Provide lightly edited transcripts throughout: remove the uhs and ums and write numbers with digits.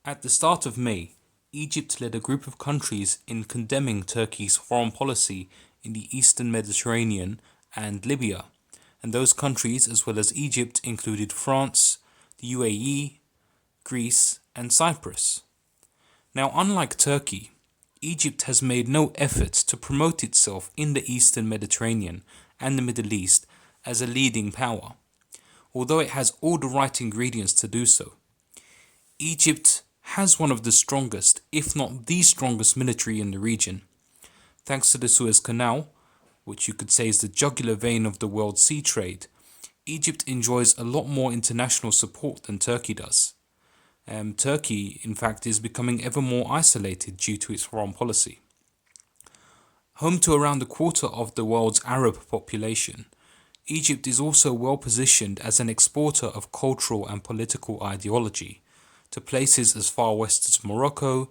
At the start of May, Egypt led a group of countries in condemning Turkey's foreign policy in the eastern Mediterranean and Libya, and those countries, as well as Egypt, included France, the UAE, Greece, and Cyprus. Now, unlike Turkey, Egypt has made no effort to promote itself in the eastern Mediterranean and the Middle East as a leading power, although it has all the right ingredients to do so. Egypt has one of the strongest, if not the strongest military in the region. Thanks to the Suez Canal, which you could say is the jugular vein of the world sea trade, Egypt enjoys a lot more international support than Turkey does. Turkey, in fact, is becoming ever more isolated due to its foreign policy. Home to around a quarter of the world's Arab population, Egypt is also well positioned as an exporter of cultural and political ideology to places as far west as Morocco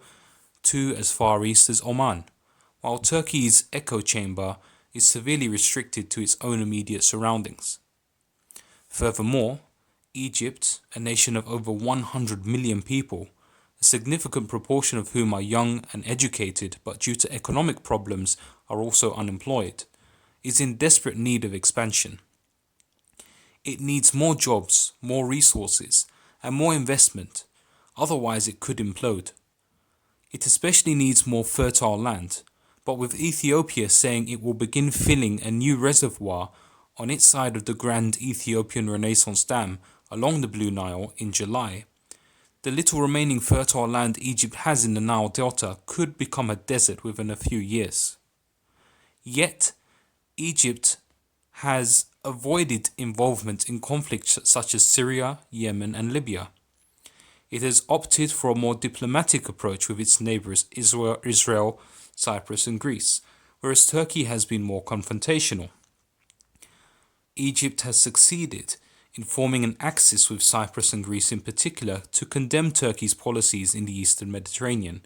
to as far east as Oman, while Turkey's echo chamber is severely restricted to its own immediate surroundings. Furthermore, Egypt, a nation of over 100 million people, a significant proportion of whom are young and educated but due to economic problems are also unemployed, is in desperate need of expansion. It needs more jobs, more resources, and more investment, otherwise it could implode. It especially needs more fertile land, but with Ethiopia saying it will begin filling a new reservoir on its side of the Grand Ethiopian Renaissance Dam along the Blue Nile in July, the little remaining fertile land Egypt has in the Nile Delta could become a desert within a few years. Yet, Egypt has avoided involvement in conflicts such as Syria, Yemen, and Libya. It has opted for a more diplomatic approach with its neighbors Israel, Cyprus, and Greece, whereas Turkey has been more confrontational. Egypt has succeeded in forming an axis with Cyprus and Greece in particular to condemn Turkey's policies in the eastern Mediterranean,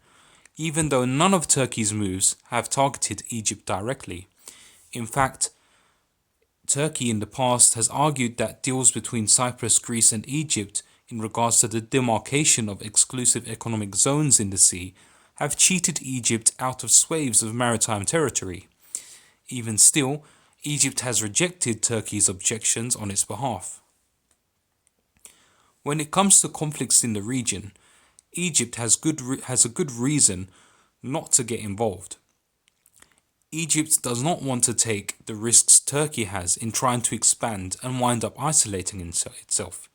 even though none of Turkey's moves have targeted Egypt directly. In fact, Turkey in the past has argued that deals between Cyprus, Greece, and Egypt in regards to the demarcation of exclusive economic zones in the sea have cheated Egypt out of swathes of maritime territory. Even still, Egypt has rejected Turkey's objections on its behalf. When it comes to conflicts in the region, Egypt has a good reason not to get involved. Egypt does not want to take the risks Turkey has in trying to expand and wind up isolating itself.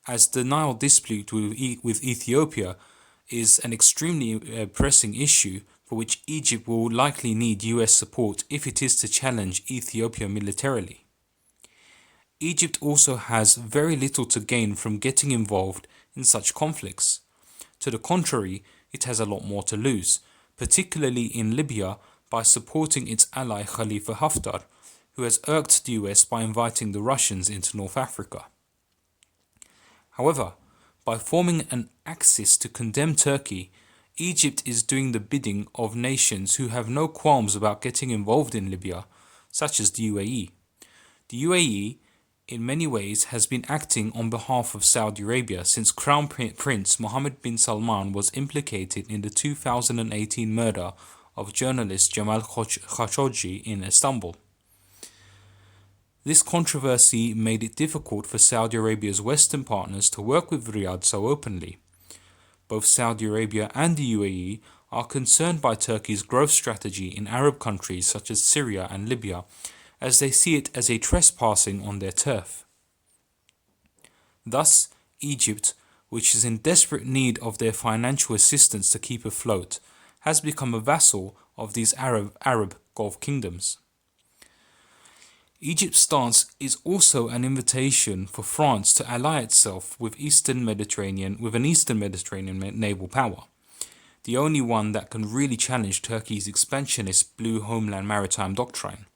As the Nile dispute with Ethiopia is an extremely pressing issue for which Egypt will likely need US support if it is to challenge Ethiopia militarily. Egypt also has very little to gain from getting involved in such conflicts. To the contrary, it has a lot more to lose, particularly in Libya by supporting its ally Khalifa Haftar, who has irked the US by inviting the Russians into North Africa. However, by forming an axis to condemn Turkey, Egypt is doing the bidding of nations who have no qualms about getting involved in Libya, such as the UAE. The UAE, in many ways, has been acting on behalf of Saudi Arabia since Crown Prince Mohammed bin Salman was implicated in the 2018 murder of journalist Jamal Khashoggi in Istanbul. This controversy made it difficult for Saudi Arabia's Western partners to work with Riyadh so openly. Both Saudi Arabia and the UAE are concerned by Turkey's growth strategy in Arab countries such as Syria and Libya, as they see it as a trespassing on their turf. Thus, Egypt, which is in desperate need of their financial assistance to keep afloat, has become a vassal of these Arab Gulf kingdoms. Egypt's stance is also an invitation for France to ally itself with an Eastern Mediterranean naval power, the only one that can really challenge Turkey's expansionist blue homeland maritime doctrine.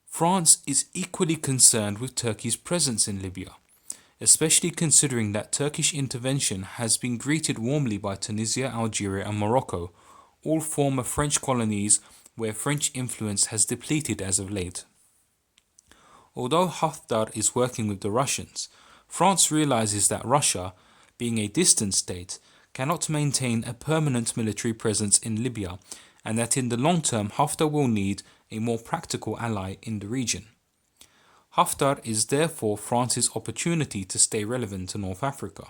France is equally concerned with Turkey's presence in Libya, especially considering that Turkish intervention has been greeted warmly by Tunisia, Algeria, and Morocco, all former French colonies where French influence has depleted as of late. Although Haftar is working with the Russians, France realizes that Russia, being a distant state, cannot maintain a permanent military presence in Libya, and that in the long term Haftar will need a more practical ally in the region. Haftar is therefore France's opportunity to stay relevant to North Africa.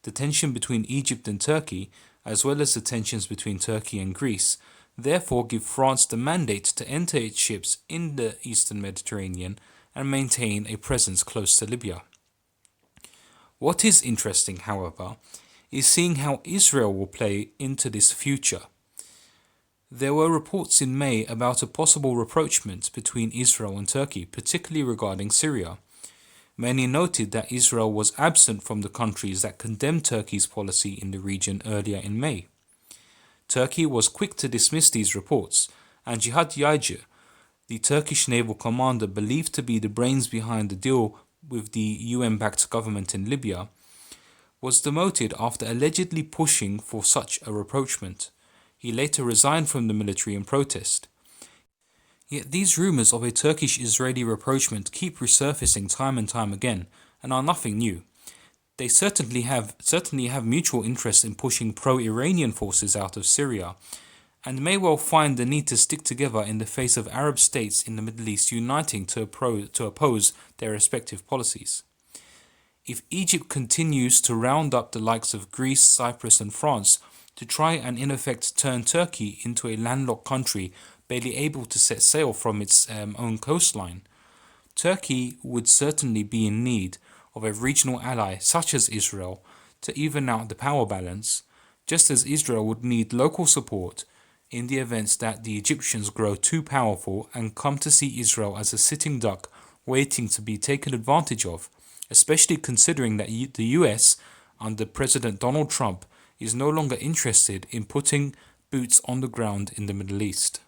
The tension between Egypt and Turkey, as well as the tensions between Turkey and Greece, therefore give France the mandate to enter its ships in the eastern Mediterranean and maintain a presence close to Libya. What is interesting, however, is seeing how Israel will play into this future. There were reports in May about a possible rapprochement between Israel and Turkey, particularly regarding Syria. Many noted that Israel was absent from the countries that condemned Turkey's policy in the region earlier in May. Turkey was quick to dismiss these reports, and Cihat Yaycı, the Turkish naval commander believed to be the brains behind the deal with the UN-backed government in Libya, was demoted after allegedly pushing for such a rapprochement. He later resigned from the military in protest. Yet these rumours of a Turkish-Israeli rapprochement keep resurfacing time and time again, and are nothing new. They certainly have mutual interest in pushing pro-Iranian forces out of Syria, and may well find the need to stick together in the face of Arab states in the Middle East uniting to oppose their respective policies. If Egypt continues to round up the likes of Greece, Cyprus and France to try and in effect turn Turkey into a landlocked country barely able to set sail from its own coastline, Turkey would certainly be in need of a regional ally such as Israel to even out the power balance, just as Israel would need local support in the event that the Egyptians grow too powerful and come to see Israel as a sitting duck waiting to be taken advantage of, especially considering that the US, under President Donald Trump, is no longer interested in putting boots on the ground in the Middle East.